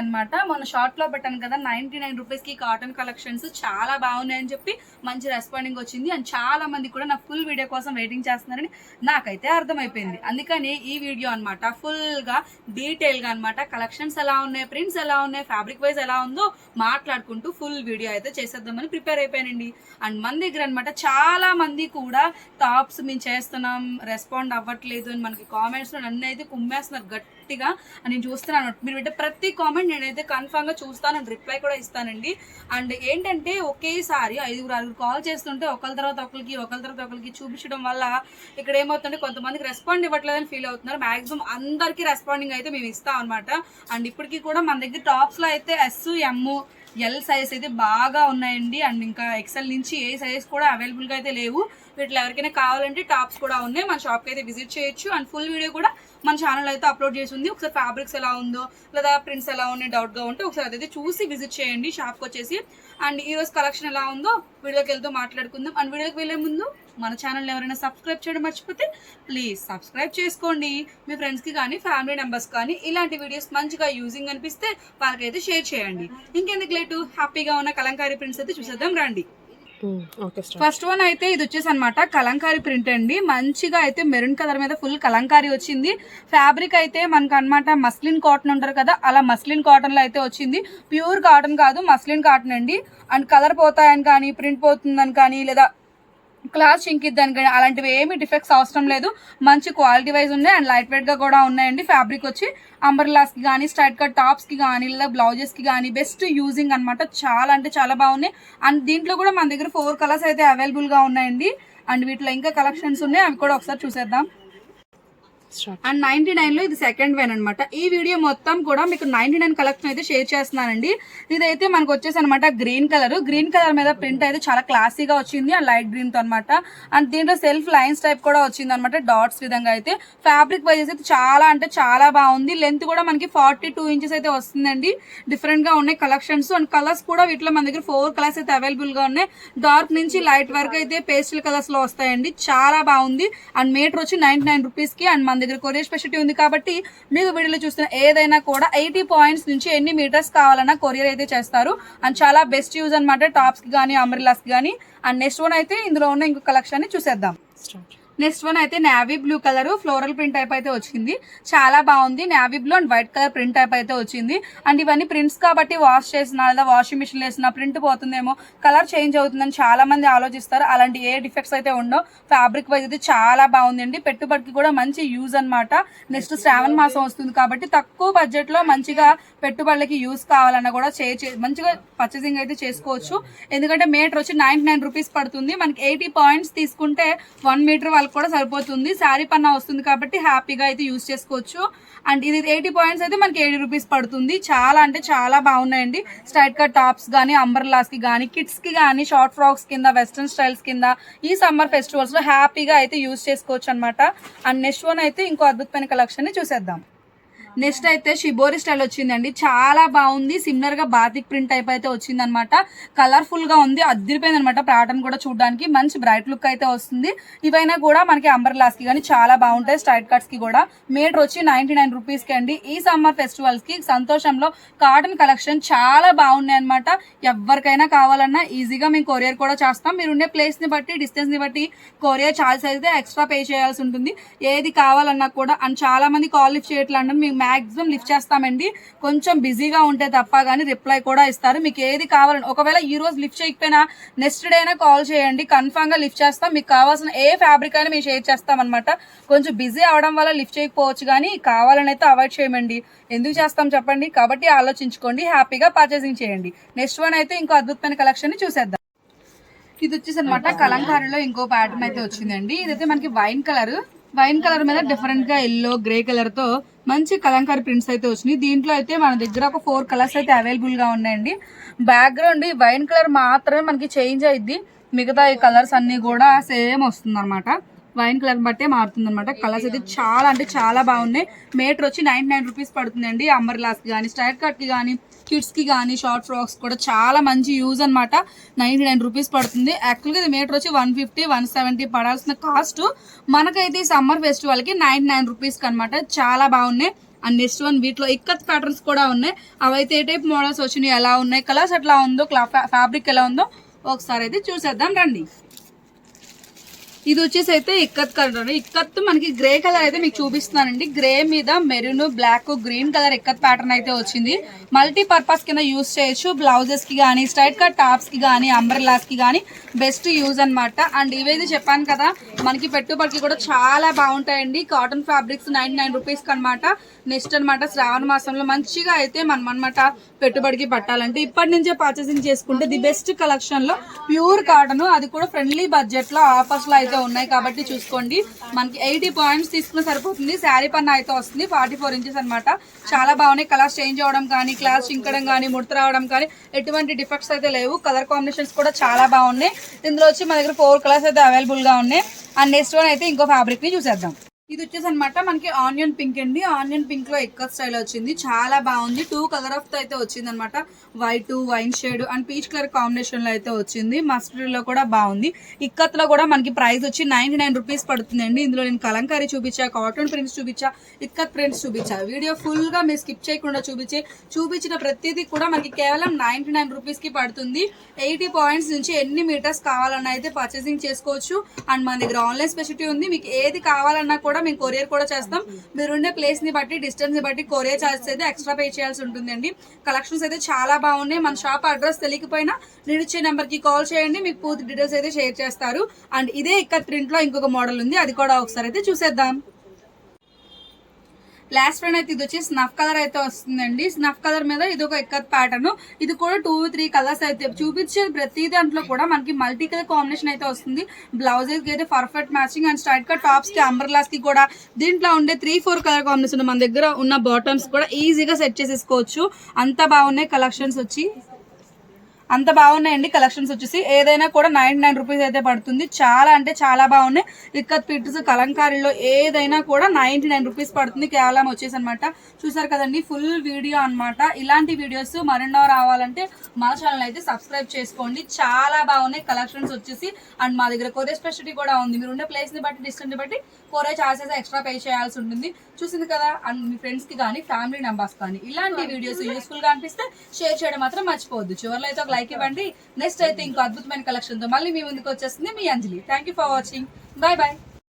అనమాట. మన షార్ట్ లో పెట్టాను కదా 99 రూపీస్ కి కాటన్ కలెక్షన్స్ చాలా బాగున్నాయని చెప్పి మంచి రెస్పాండింగ్ వచ్చింది. అండ్ చాలా మంది కూడా నా ఫుల్ వీడియో కోసం వెయిటింగ్ చేస్తున్నారని నాకైతే అర్థమైపోయింది. అందుకని ఈ వీడియో అనమాట ఫుల్ గా డీటెయిల్ గా అనమాట కలెక్షన్స్ ఎలా ఉన్నాయి, ప్రింట్స్ ఎలా ఉన్నాయి, ఫ్యాబ్రిక్ వైజ్ ఎలా ఉందో మాట్లాడుకుంటూ ఫుల్ వీడియో అయితే చేసేద్దామని ప్రిపేర్ అయిపోయానండి. అండ్ మన దగ్గర అనమాట చాలా మంది కూడా టాప్స్ మేము చేస్తున్నాం రెస్పాండ్ అవ్వట్లేదు అని మనకి కామెంట్స్ లో నన్ను అయితే కుమ్మేస్తున్నారు గట్టిగా. నేను చూస్తున్నాను మీరు పెట్టే ప్రతి కామెంట్ నేనైతే కన్ఫర్మ్ గా చూస్తాను అండ్ రిప్లై కూడా ఇస్తానండి. అండ్ ఏంటంటే ఒకేసారి 5-6 కాల్ చేస్తుంటే ఒకరి తర్వాత ఒకరికి చూపించడం వల్ల ఇక్కడ ఏమవుతుంటే కొంతమందికి రెస్పాండ్ ఇవ్వట్లేదని ఫీల్ అవుతున్నారు. మాక్సిమం అందరికీ రెస్పాండింగ్ అయితే మేము ఇస్తాం అనమాట. అండ్ ఇప్పటికీ కూడా మన దగ్గర టాప్స్ లో అయితే S, M, L సైజ్ అయితే బాగా ఉన్నాయండి. అండ్ ఇంకా ఎక్సెల్ నుంచి ఏ సైజ్ కూడా అవైలబుల్గా అయితే లేవు. వీటిలో ఎవరికైనా కావాలంటే టాప్స్ కూడా ఉన్నాయి, మన షాప్కి అయితే విజిట్ చేయొచ్చు. అండ్ ఫుల్ వీడియో కూడా మన ఛానల్ అయితే అప్లోడ్ చేసి ఉంది. ఒకసారి ఫ్యాబ్రిక్స్ ఎలా ఉందో లేదా ప్రింట్స్ ఎలా ఉన్నాయి డౌట్గా ఉంటే ఒకసారి అదైతే చూసి విజిట్ చేయండి షాప్కి వచ్చేసి. అండ్ ఈరోజు కలెక్షన్ ఎలా ఉందో వీడియోకి వెళ్తూ మాట్లాడుకుందాం. అండ్ వీడియోకి వెళ్ళే ముందు మన ఛానల్ ఎవరైనా సబ్స్క్రైబ్ చేయడం మర్చిపోతే ప్లీజ్ సబ్స్క్రైబ్ చేసుకోండి. మీ ఫ్రెండ్స్కి కానీ ఫ్యామిలీ మెంబర్స్ కానీ ఇలాంటి వీడియోస్ మంచిగా యూజింగ్ అనిపిస్తే వాళ్ళకైతే షేర్ చేయండి. ఇంకెందుకు లేటు హ్యాపీగా ఉన్న కలంకారీ ప్రింట్స్ అయితే చూసేద్దాం రండి. ఫస్ట్ వన్ అయితే ఇది వచ్చేసి అనమాట కలంకారీ ప్రింట్ అండి. మంచిగా అయితే మెరూన్ కలర్ మీద ఫుల్ కలంకారీ వచ్చింది. ఫ్యాబ్రిక్ అయితే మనకు అనమాట మస్లిన్ కాటన్ ఉంటారు కదా, అలా మస్లిన్ కాటన్ లో అయితే వచ్చింది. ప్యూర్ కాటన్ కాదు మస్లిన్ కాటన్ అండి. అండ్ కలర్ పోతాయని కానీ ప్రింట్ పోతుందని కానీ లేదా క్లాత్ చింకిద్దని కానీ అలాంటివి ఏమి డిఫెక్ట్స్ అవసరం లేదు. మంచి క్వాలిటీ వైజ్ ఉన్నాయి అండ్ లైట్ వెయిట్ గా కూడా ఉన్నాయండి. ఫ్యాబ్రిక్ వచ్చి అంబర్లాస్ కి కానీ స్ట్రైట్ కట్ టాప్స్ కి కానీ లేదా బ్లౌజెస్ కి కానీ బెస్ట్ యూజింగ్ అనమాట. చాలా అంటే చాలా బాగున్నాయి. అండ్ దీంట్లో కూడా మన దగ్గర 4 కలర్స్ అయితే అవైలబుల్ గా ఉన్నాయండి. అండ్ వీటిలో ఇంకా కలెక్షన్స్ ఉన్నాయి, అవి కూడా ఒకసారి చూసేద్దాం. అండ్ 99 లో ఇది సెకండ్ వేన్ అనమాట. ఈ వీడియో మొత్తం కూడా మీకు 99 కలెక్షన్ అయితే షేర్ చేస్తున్నానండి. ఇదైతే మనకు వచ్చేసి అనమాట గ్రీన్ కలర్ మీద ప్రింట్ అయితే చాలా క్లాసీగా వచ్చింది అండ్ లైట్ గ్రీన్ తో అనమాట. అండ్ దీంట్లో సెల్ఫ్ లైన్స్ టైప్ కూడా వచ్చింది అనమాట, డాట్స్ విధంగా అయితే. ఫ్యాబ్రిక్ వైజ్ అయితే చాలా అంటే చాలా బాగుంది. లెంత్ కూడా మనకి 42 ఇంచెస్ అయితే వస్తుందండి. డిఫరెంట్ గా ఉన్నాయి కలెక్షన్స్. అండ్ కలర్స్ కూడా వీటిలో మన దగ్గర 4 కలర్స్ అయితే అవైలబుల్ గా ఉన్నాయి. డార్క్ నుంచి లైట్ వరకు అయితే పేస్టల్ కలర్స్ లో వస్తాయండి. చాలా బాగుంది. అండ్ మీటర్ వచ్చి 99 రూపీస్ కి. అండ్ మన దగ్గర కొరియర్ స్పెషాలిటీ ఉంది కాబట్టి మీకు వీడియోలో చూస్తున్న ఏదైనా కూడా 80 పాయింట్స్ నుంచి ఎన్ని మీటర్స్ కావాలన్నా కొరియర్ అయితే చేస్తారు. అండ్ చాలా బెస్ట్ యూజ్ అనమాట టాప్స్ కి కానీ అంబ్రెల్లాస్ కి కానీ. అండ్ నెక్స్ట్ వన్ అయితే ఇందులో ఉన్న ఇంకో కలెక్షన్ ని చూసేద్దాం. నెక్స్ట్ వన్ అయితే navy blue colour floral print type అయితే వచ్చింది. చాలా బాగుంది. Navy blue and white colour print type అయితే వచ్చింది. అండ్ ఇవన్నీ ప్రింట్స్ కాబట్టి వాష్ చేసినా లేదా వాషింగ్ మిషన్ వేసినా ప్రింట్ పోతుందేమో, కలర్ చేంజ్ అవుతుందని చాలా మంది ఆలోచిస్తారు. అలాంటి ఏ డిఫెక్ట్స్ అయితే ఉండవు. ఫ్యాబ్రిక్ వైజ్ అయితే చాలా బాగుందండి. పెట్టుబడికి కూడా మంచి యూజ్ అనమాట. నెక్స్ట్ శ్రావణ మాసం వస్తుంది కాబట్టి తక్కువ బడ్జెట్ లో మంచిగా పెట్టుబడులకి యూజ్ కావాలన్నా కూడా మంచిగా పర్చేసింగ్ అయితే చేసుకోవచ్చు. ఎందుకంటే మీటర్ వచ్చి 99 రూపీస్ పడుతుంది. మనకి 80 పాయింట్స్ తీసుకుంటే 1 మీటర్ వాళ్ళకి కూడా సరిపోతుంది. శారీ పన్నా వస్తుంది కాబట్టి హ్యాపీగా అయితే యూజ్ చేసుకోవచ్చు. అండ్ ఇది 80 పాయింట్స్ అయితే మనకి 80 రూపీస్ పడుతుంది. చాలా అంటే చాలా బాగున్నాయండి. స్ట్రైట్ కట్ టాప్స్ కానీ అంబర్లాస్ కి కానీ కిడ్స్ కి కానీ షార్ట్ ఫ్రాక్స్ కింద వెస్ట్రన్ స్టైల్స్ కింద ఈ సమ్మర్ ఫెస్టివల్స్ లో హ్యాపీగా అయితే యూజ్ చేసుకోవచ్చు అనమాట. అండ్ నెక్స్ట్ వన్ అయితే ఇంకో అద్భుతమైన కలెక్షన్ ని చూసేద్దాం. నెక్స్ట్ అయితే షిబోరి స్టైల్ వచ్చిందండి. చాలా బాగుంది. సిమిలర్ గా బాతిక్ ప్రింట్ టైప్ అయితే వచ్చింది అనమాట. కలర్ఫుల్ గా ఉంది, అదిరిపోయింది అనమాట. ప్యాటర్న్ కూడా చూడడానికి మంచి బ్రైట్ లుక్ అయితే వస్తుంది. ఇవైనా కూడా మనకి అంబర్లాస్ కి కానీ చాలా బాగుంటాయి. స్ట్రైట్ కట్స్ కి కూడా. మీటర్ వచ్చి 99 రూపీస్ కి అండి. ఈ సమ్మర్ ఫెస్టివల్స్ కి సంతోషంలో కాటన్ కలెక్షన్ చాలా బాగున్నాయి అనమాట. ఎవరికైనా కావాలన్నా ఈజీగా మేము కొరియర్ కూడా చేస్తాం. మీరు ఉండే ప్లేస్ ని బట్టి డిస్టెన్స్ ని బట్టి కొరియర్ చార్జ్ అయితే ఎక్స్ట్రా పే చేయాల్సి ఉంటుంది. ఏది కావాలన్నా కూడా. అండ్ చాలా మంది కాల్ లిఫ్ట్ చేయట్లేదు, మేము మాక్సిమం లిఫ్ట్ చేస్తామండి. కొంచెం బిజీగా ఉంటే తప్ప కానీ రిప్లై కూడా ఇస్తారు. మీకు ఏది కావాలని ఒకవేళ ఈ రోజు లిఫ్ట్ చేయకపోయినా నెక్స్ట్ డే అయినా కాల్ చేయండి, కన్ఫామ్ గా లిఫ్ట్ చేస్తాం. మీకు కావాల్సిన ఏ ఫ్యాబ్రిక్ అయినా మేము షేర్ చేస్తాం అనమాట. కొంచెం బిజీ అవడం వల్ల లిఫ్ట్ చేయకపోవచ్చు కానీ కావాలని అయితే అవాయిడ్ చేయమండి. ఎందుకు చేస్తాం చెప్పండి. కాబట్టి ఆలోచించుకోండి, హ్యాపీగా పర్చేసింగ్ చేయండి. నెక్స్ట్ వన్ అయితే ఇంకో అద్భుతమైన కలెక్షన్ ని చూసేద్దాం. ఇది వచ్చేసి అనమాట కలంకారీలో ఇంకో ప్యాటర్న్ అయితే వచ్చిందండి. ఇదైతే మనకి వైన్ కలర్ మీద డిఫరెంట్ గా ఎల్లో గ్రే కలర్ తో మంచి కలంకారీ ప్రింట్స్ అయితే వచ్చినాయి. దీంట్లో అయితే మన దగ్గర ఒక 4 కలర్స్ అయితే అవైలబుల్ గా ఉన్నాయండి. బ్యాక్గ్రౌండ్ వైన్ కలర్ మాత్రమే మనకి చేంజ్ అయ్యిద్ది. మిగతా ఈ కలర్స్ అన్ని కూడా సేమ్ వస్తుంది అనమాట. వైన్ కలర్ బట్టే మారుతుంది అనమాట. కలర్స్ అయితే చాలా అంటే చాలా బాగున్నాయి. మీటర్ వచ్చి 99 రూపీస్ పడుతుందండి. అంబర్లాస్ కి కానీ స్ట్రైట్ కట్ కి కానీ కిడ్స్ కి కానీ షార్ట్ ఫ్రాక్స్ కూడా చాలా మంచి యూజ్ అనమాట. 99 రూపీస్ పడుతుంది. యాక్చువల్గా ఇది మీటర్ వచ్చి 150, 170 పడాల్సిన కాస్ట్ మనకైతే సమ్మర్ ఫెస్టివల్ కి 99 రూపీస్ కి అనమాట. చాలా బాగున్నాయి. అండ్ నెక్స్ట్ వన్ వీటిలో ఇక్కత్ ప్యాటర్న్స్ కూడా ఉన్నాయి. అవైతే ఏ టైప్ మోడల్స్ వచ్చినాయి, ఎలా ఉన్నాయి, కలర్స్ ఎట్లా ఉందో, ఫ్యాబ్రిక్ ఎలా ఉందో ఒకసారి అయితే చూసేద్దాం రండి. ఇది వచ్చేసి అయితే ఇక్కత్ కలర్. ఇక్కత్ మనకి గ్రే కలర్ అయితే మీకు చూపిస్తున్నానండి. గ్రే మీద maroon, black, green colour ikat pattern అయితే వచ్చింది. మల్టీ పర్పస్ కింద యూస్ చేయొచ్చు. బ్లౌజెస్ కి కానీ, స్ట్రైట్ కట్ టాప్స్ కి కానీ, అంబ్రెల్లాస్ కి కానీ బెస్ట్ యూజ్ అనమాట. అండ్ ఇవైతే చెప్పాను కదా మనకి పెట్టుబడికి కూడా చాలా బాగుంటాయండి. కాటన్ ఫ్యాబ్రిక్స్ 99 రూపీస్కి అనమాట. నెక్స్ట్ అనమాట శ్రావణ మాసంలో మంచిగా అయితే మనం అనమాట పెట్టుబడికి పట్టాలంటే ఇప్పటి నుంచే పర్చేసింగ్ చేసుకుంటే ది బెస్ట్ కలెక్షన్ లో ప్యూర్ కాటన్, అది కూడా ఫ్రెండ్లీ బడ్జెట్ లో ఆఫర్స్ లో అయితే ఉన్నాయి కాబట్టి చూసుకోండి. మనకి 80 పాయింట్స్ తీసుకున్న సరిపోతుంది. శారీ పన్న అయితే వస్తుంది 44 ఇంచెస్ అనమాట. చాలా బాగున్నాయి. కలర్స్ చేంజ్ అవడం కానీ, క్లాస్ చింకడం కానీ, ముడత రావడం కానీ ఎటువంటి డిఫెక్ట్స్ అయితే లేవు. కలర్ కాంబినేషన్స్ కూడా చాలా బాగున్నాయి. ఇందులో వచ్చి మన దగ్గర 4 కలర్స్ అయితే అవైలబుల్ గా ఉన్నాయి. అండ్ నెక్స్ట్ వన్ అయితే ఇంకో ఫ్యాబ్రిక్ ని చూసేద్దాం. ఇది వచ్చేసి అనమాట మనకి ఆనియన్ పింక్ అండి. ఆనియన్ పింక్ లో ఇక్కత్ స్టైల్ వచ్చింది. చాలా బాగుంది. 2 కలర్ ఆఫ్ అయితే వచ్చింది అనమాట. White, wine shade and peach colour combination లో అయితే వచ్చింది. మస్టర్డ్ లో కూడా బాగుంది. ఇక్కత్ లో కూడా మనకి ప్రైస్ వచ్చి 99 రూపీస్ పడుతుందండి. ఇందులో నేను కలంకారీ చూపించా, కాటన్ ప్రింట్స్ చూపించా, ఇక్కత్ ప్రింట్స్ చూపించా. వీడియో ఫుల్ గా మీరు స్కిప్ చేయకుండా చూపించిన ప్రతిదీ కూడా మనకి కేవలం 99 రూపీస్ కి పడుతుంది. 80 పాయింట్స్ నుంచి ఎన్ని మీటర్స్ కావాలన్నా అయితే పర్చేసింగ్ చేసుకోవచ్చు. అండ్ మన దగ్గర ఆన్లైన్ స్పెషాలిటీ ఉంది. మీకు ఏది కావాలన్నా కూడా మేము కొరియర్ కూడా చేస్తాం. మీరు ఉండే ప్లేస్ ని బట్టి, డిస్టెన్స్ ని బట్టి కొరియర్ చార్జెస్ అయితే ఎక్స్ట్రా పే చేయాల్సి ఉంటుందండి. కలెక్షన్స్ అయితే చాలా బాగున్నాయి. మన షాప్ అడ్రస్ తెలియకపోయినా నేను ఇచ్చే నెంబర్ కి కాల్ చేయండి, మీకు పూర్తి డీటెయిల్స్ అయితే షేర్ చేస్తారు. అండ్ ఇదే ఇక్కత్ ప్రింట్ లో ఇంకొక మోడల్ ఉంది, అది కూడా ఒకసారి అయితే చూసేద్దాం. లాస్ట్ వన్ అయితే ఇది వచ్చి స్నఫ్ కలర్ అయితే వస్తుందండి. స్నఫ్ కలర్ మీద ఇది ఒక ఇక్కత్ ప్యాటర్న్. ఇది కూడా 2-3 కలర్స్ అయితే చూపించే ప్రతి దాంట్లో కూడా మనకి మల్టీ కలర్ కాంబినేషన్ అయితే వస్తుంది. బ్లౌజెస్ కి అయితే perfect matching. And straight cut tops కి, అంబ్రెల్లాస్ కి కూడా దీంట్లో ఉండే 3-4 కలర్ కాంబినేషన్ మన దగ్గర ఉన్న బాటమ్స్ కూడా ఈజీగా సెట్ చేసేసుకోవచ్చు. అంత బాగున్నాయి కలెక్షన్స్ వచ్చి, అంత బాగున్నాయండి కలెక్షన్స్ వచ్చేసి. ఏదైనా కూడా 99 రూపీస్ అయితే పడుతుంది. చాలా అంటే చాలా బాగున్నాయి. ఇక్కత్ పిట్స్ కలంకారీలో ఏదైనా కూడా 99 రూపీస్ పడుతుంది కేవలం వచ్చేసి అనమాట. చూసారు కదండి ఫుల్ వీడియో అనమాట. ఇలాంటి వీడియోస్ మరెన్నో రావాలంటే మా ఛానల్ అయితే సబ్స్క్రైబ్ చేసుకోండి. చాలా బాగున్నాయి కలెక్షన్స్ వచ్చేసి. అండ్ మా దగ్గర కొరియర్ స్పెషాలిటీ కూడా ఉంది. మీరు ఉండే ప్లేస్ ని బట్టి, డిస్టెన్స్ ని బట్టి కొరియర్ చార్జెస్ ఎక్స్ట్రా పే చేయాల్సి ఉంటుంది. చూసింది కదా. అండ్ మీ ఫ్రెండ్స్ కి కానీ, ఫ్యామిలీ మెంబర్స్ కానీ ఇలాంటి వీడియోస్ యూస్ఫుల్ గా అనిపిస్తే షేర్ చేయడం మాత్రం మర్చిపోవద్దు. చివరిలో అయితే ఒక లైక్ ఇవ్వండి. నెక్స్ట్ అయితే ఇంకో అద్భుతమైన కలెక్షన్ తో మళ్ళీ మీ ముందుకు వచ్చేస్తుంది మీ Anjali. Thank you for watching. Bye bye.